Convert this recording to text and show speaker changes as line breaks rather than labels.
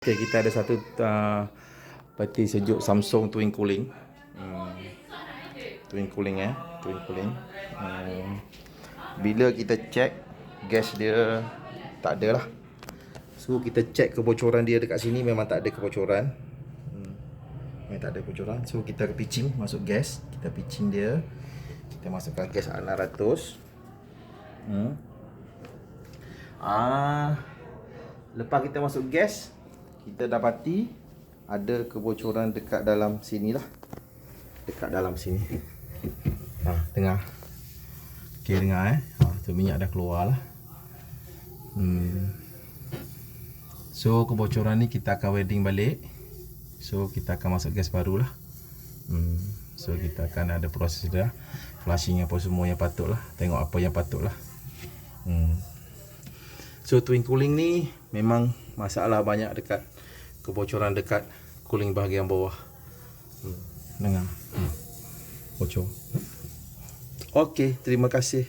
Okay, kita ada satu peti sejuk Samsung Twin Cooling. Twin Cooling. Bila kita check, gas dia tak ada lah. So kita check kebocoran dia dekat sini, memang tak ada kebocoran. Memang tak ada kebocoran. So kita pitching masuk gas, kita pitching dia. Kita masukkan gas 600. Lepas kita masuk gas, kita dapati ada kebocoran dekat dalam sini lah. Dekat dalam sini. Tengah. Okey, dengar tu minyak dah keluar lah. So kebocoran ni kita akan welding balik. So kita akan masuk gas baru lah. So kita akan ada proses dah, flushing apa semua yang patut lah. Tengok apa yang patut lah. So twin cooling ni memang masalah banyak dekat kebocoran dekat cooling bahagian bawah. Dengar. Bocor. Okey, terima kasih.